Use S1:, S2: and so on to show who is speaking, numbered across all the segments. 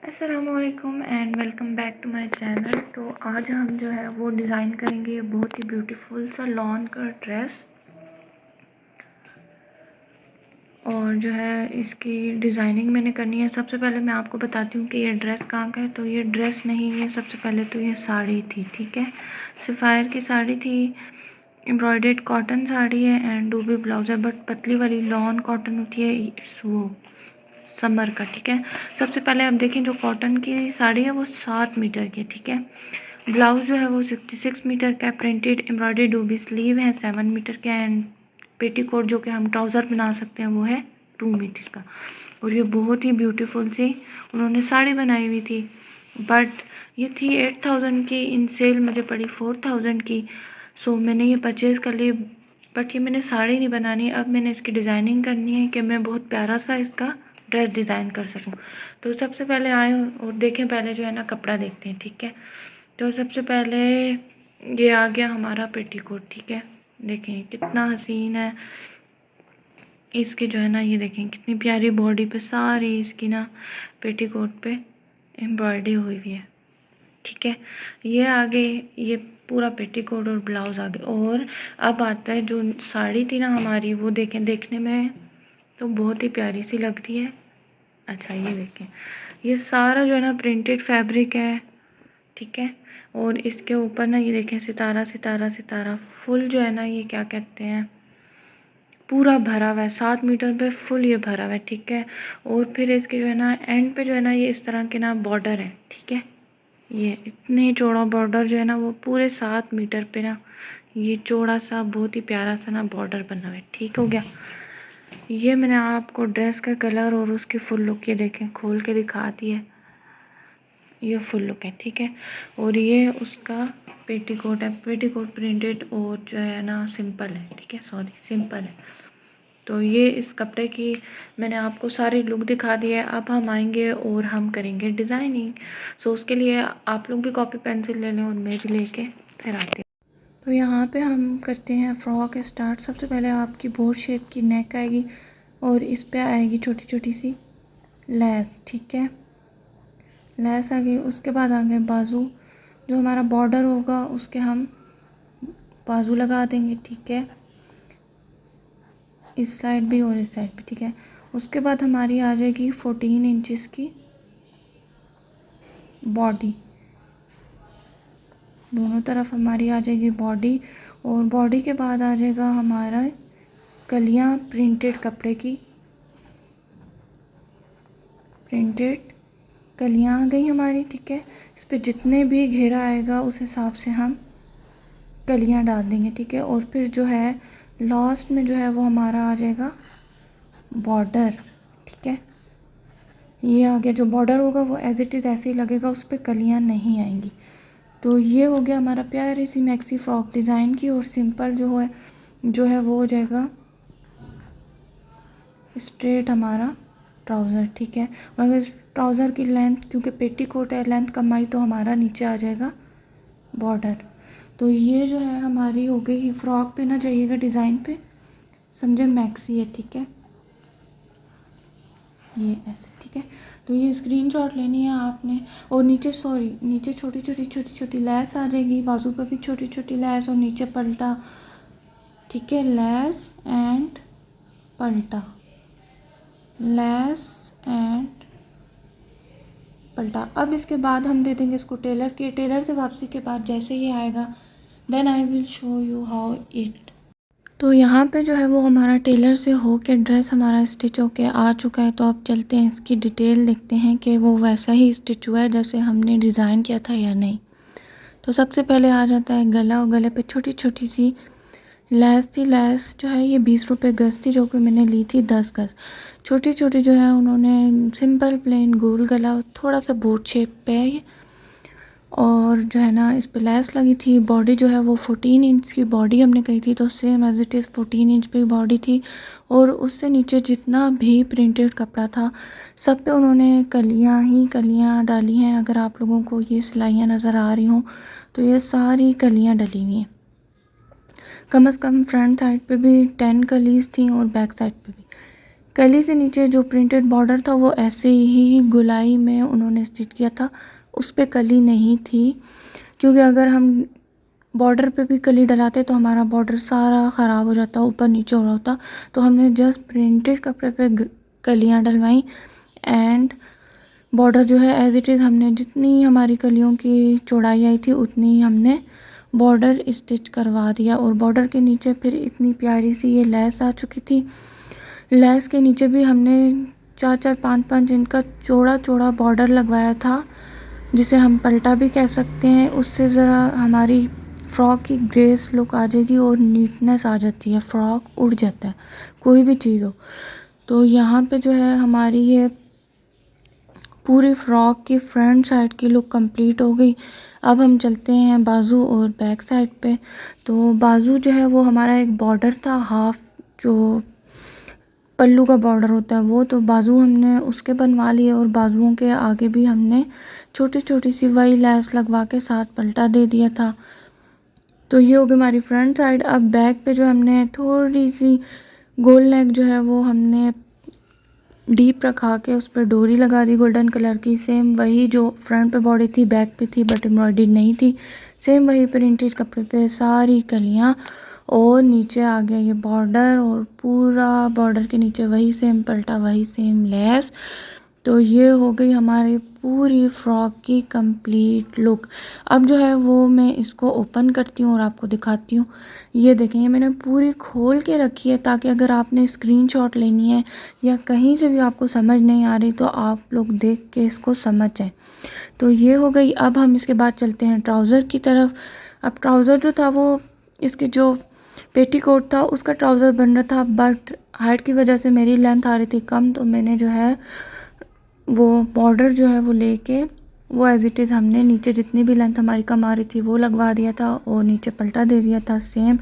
S1: अस्सलामुअलैकुम and welcome back to my channel. तो आज हम जो है वो डिज़ाइन करेंगे ये बहुत ही ब्यूटीफुल सा लॉन का ड्रेस। और जो है इसकी डिज़ाइनिंग मैंने करनी है। सबसे पहले मैं आपको बताती हूँ कि ये ड्रेस कहाँ का है। तो ये ड्रेस नहीं है, सबसे पहले तो ये साड़ी थी, ठीक है, सफ़ायर की साड़ी थी, एम्ब्रॉयडर्ड कॉटन साड़ी है एंड डूबी ब्लाउज है, बट पतली वाली लॉन कॉटन होती है वो समर का, ठीक है। सबसे पहले आप देखें जो कॉटन की साड़ी है वो 7 मीटर की है, ठीक है। ब्लाउज जो है वो 66 मीटर का प्रिंटेड एम्ब्रॉयडरी डूबी स्लीव है 7 मीटर का एंड पेटीकोट जो कि हम ट्राउज़र बना सकते हैं वो है 2 मीटर का। और ये बहुत ही ब्यूटीफुल सी उन्होंने साड़ी बनाई हुई थी, बट ये थी 8000 की, इन सेल मुझे पड़ी 4000 की। सो मैंने ये परचेज़ कर ली, बट ये मैंने साड़ी नहीं बनानी। अब मैंने इसकी डिज़ाइनिंग करनी है कि मैं बहुत प्यारा सा इसका ड्रेस डिज़ाइन कर सकूं। तो सबसे पहले आए और देखें, पहले जो है ना कपड़ा देखते हैं, ठीक है। तो सबसे पहले ये आ गया हमारा पेटीकोट, ठीक है। देखें कितना हसीन है इसकी जो है ना, ये देखें कितनी प्यारी बॉडी पे सारी इसकी ना पेटीकोट पे एम्ब्रॉयडरी हुई हुई है, ठीक है। ये आगे ये पूरा पेटीकोट और ब्लाउज आगे। और अब आता है जो साड़ी थी ना हमारी, वो देखें, देखने में तो बहुत ही प्यारी सी लग रही है। अच्छा ये देखें, ये सारा जो है ना प्रिंटेड फैब्रिक है, ठीक है। और इसके ऊपर ना ये देखें सितारा सितारा सितारा फुल जो है ना, ये क्या कहते हैं, पूरा भरा हुआ है 7 मीटर पे फुल ये भरा हुआ है, ठीक है। और फिर इसके जो है ना एंड पे जो है ना ये इस तरह के ना बॉर्डर है, ठीक है। ये इतने चौड़ा बॉर्डर जो है ना वो पूरे 7 मीटर पे ना ये चौड़ा सा बहुत ही प्यारा सा ना बॉर्डर बना हुआ है, ठीक हो गया। ये मैंने आपको ड्रेस का कलर और उसकी फुल लुक ये देखें खोल के दिखाती है, ये फुल लुक है, ठीक है। और ये उसका पेटीकोट है, पेटीकोट प्रिंटेड और जो है ना सिंपल है, ठीक है, सॉरी सिंपल है। तो ये इस कपड़े की मैंने आपको सारी लुक दिखा दी है। अब हम आएंगे और हम करेंगे डिज़ाइनिंग। सो उसके लिए आप लोग भी कॉपी पेंसिल ले लें और मैं भी लेके फिर आते हैं। तो यहाँ पे हम करते हैं फ्रॉक स्टार्ट। सबसे पहले आपकी बोर शेप की नेक आएगी और इस पे आएगी छोटी छोटी सी लेस, ठीक है, लेस आ गई। उसके बाद आ गए बाजू, जो हमारा बॉर्डर होगा उसके हम बाजू लगा देंगे, ठीक है, इस साइड भी और इस साइड भी, ठीक है। उसके बाद हमारी आ जाएगी 14 इंचेस की बॉडी, दोनों तरफ हमारी आ जाएगी बॉडी। और बॉडी के बाद आ जाएगा हमारा कलियाँ प्रिंटेड कपड़े की, प्रिंटेड कलियाँ आ गई हमारी, ठीक है। इस पर जितने भी घेरा आएगा उस हिसाब से हम कलियाँ डाल देंगे, ठीक है। और फिर जो है लास्ट में जो है वो हमारा आ जाएगा बॉर्डर, ठीक है। ये आ गया, जो बॉर्डर होगा वो एज इट इज़ ऐसे ही लगेगा, उस पर कलियाँ नहीं आएंगी। तो ये हो गया हमारा प्यारी सी मैक्सी फ्रॉक डिज़ाइन की। और सिंपल जो है वो हो जाएगा स्ट्रेट हमारा ट्राउज़र, ठीक है। और अगर ट्राउज़र की लेंथ, क्योंकि पेटीकोट है, लेंथ कम आई तो हमारा नीचे आ जाएगा बॉर्डर। तो ये जो है हमारी हो गई फ्रॉक पे ना जाइएगा डिज़ाइन पे, समझे मैक्सी है, ठीक है, ये ऐसे, ठीक है। तो ये स्क्रीनशॉट लेनी है आपने। और नीचे नीचे छोटी छोटी लैस आ जाएगी, बाजू पर भी छोटी छोटी लैस और नीचे पलटा, ठीक है, लैस एंड पलटा, लैस एंड पलटा। अब इसके बाद हम दे देंगे इसको टेलर के, टेलर से वापसी के बाद जैसे ये आएगा then I will show you how it. तो यहाँ पे जो है वो हमारा टेलर से हो के ड्रेस हमारा स्टिच होके आ चुका है। तो अब चलते हैं इसकी डिटेल देखते हैं कि वो वैसा ही स्टिच हुआ है जैसे हमने डिज़ाइन किया था या नहीं। तो सबसे पहले आ जाता है गला, और गले पे छोटी छोटी सी लैस थी। लैस जो है ये 20 रुपये गज़ थी, जो कि मैंने ली थी 10 गज़। छोटी छोटी जो है उन्होंने सिंपल प्लेन गोल गला, थोड़ा सा बोट शेप पे है ये। और जो है ना इस पे लैस लगी थी। बॉडी जो है वो 14 इंच की बॉडी हमने कही थी, तो same as it is 14 inch पे बॉडी थी। और उससे नीचे जितना भी प्रिंटेड कपड़ा था सब पे उन्होंने कलियां ही कलियां डाली हैं। अगर आप लोगों को ये सिलाइयाँ नज़र आ रही हों तो ये सारी कलियां डली हुई हैं। कम से कम फ्रंट साइड पे भी 10 कलीज थी और बैक साइड पे भी कली से नीचे जो प्रिंटेड बॉर्डर था वो ऐसे ही गुलाई में उन्होंने स्टिच किया था, उस पर कली नहीं थी, क्योंकि अगर हम बॉर्डर पे भी कली डलाते तो हमारा बॉर्डर सारा ख़राब हो जाता, ऊपर नीचे हो रहा होता। तो हमने जस्ट प्रिंटेड कपड़े पे कलियाँ डलवाई एंड बॉर्डर जो है एज़ इट इज़ हमने जितनी हमारी कलियों की चौड़ाई आई थी उतनी ही हमने बॉर्डर स्टिच करवा दिया। और बॉर्डर के नीचे फिर इतनी प्यारी सी ये लेस आ चुकी थी। लेस के नीचे भी हमने 4-4, 5-5 इंच का चौड़ा चौड़ा बॉर्डर लगवाया था, जिसे हम पलटा भी कह सकते हैं। उससे ज़रा हमारी फ़्रॉक की ग्रेस लुक आ जाएगी और नीटनेस आ जाती है, फ़्रॉक उड़ जाता है कोई भी चीज़ हो। तो यहाँ पे जो है हमारी ये पूरी फ़्रॉक की फ्रंट साइड की लुक कंप्लीट हो गई। अब हम चलते हैं बाजू और बैक साइड पे। तो बाजू जो है वो हमारा एक बॉर्डर था, हाफ जो पल्लू का बॉर्डर होता है वो, तो बाजू हमने उसके बनवा लिए और बाजुओं के आगे भी हमने छोटी छोटी सी वही लेस लगवा के साथ पलटा दे दिया था। तो ये हो गई हमारी फ्रंट साइड। अब बैक पे जो हमने थोड़ी सी गोल नेक जो है वो हमने डीप रखा के उस पर डोरी लगा दी गोल्डन कलर की, सेम वही जो फ्रंट पे बॉडी थी बैक पे थी बट एम्ब्रॉयडरी नहीं थी, सेम वही प्रिंटेड कपड़े पे सारी कलियाँ। और नीचे आ गया ये बॉर्डर और पूरा बॉर्डर के नीचे वही सेम पलटा, वही सेम लेस। तो ये हो गई हमारी पूरी फ्रॉक की कंप्लीट लुक। अब जो है वो मैं इसको ओपन करती हूँ और आपको दिखाती हूँ। ये देखें, ये मैंने पूरी खोल के रखी है ताकि अगर आपने स्क्रीनशॉट लेनी है या कहीं से भी आपको समझ नहीं आ रही तो आप लोग देख के इसको समझ जाएं। तो ये हो गई। अब हम इसके बाद चलते हैं ट्राउज़र की तरफ। अब ट्राउज़र जो था वो इसके जो पेटीकोट था उसका ट्राउज़र बन रहा था, बट हाइट की वजह से मेरी लेंथ आ रही थी कम, तो मैंने जो है वो बॉर्डर जो है वो लेके वो एज़ इट इज़ हमने नीचे जितनी भी लेंथ हमारी कम आ रही थी वो लगवा दिया था और नीचे पलटा दे दिया था सेम।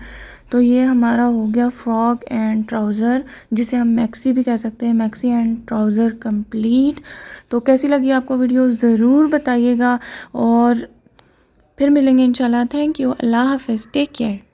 S1: तो ये हमारा हो गया फ्रॉक एंड ट्राउज़र, जिसे हम मैक्सी भी कह सकते हैं, मैक्सी एंड ट्राउज़र कंप्लीट। तो कैसी लगी आपको वीडियो ज़रूर बताइएगा और फिर मिलेंगे इंशाल्लाह। थैंक यू, अल्लाह हाफ़िज़, टेक केयर।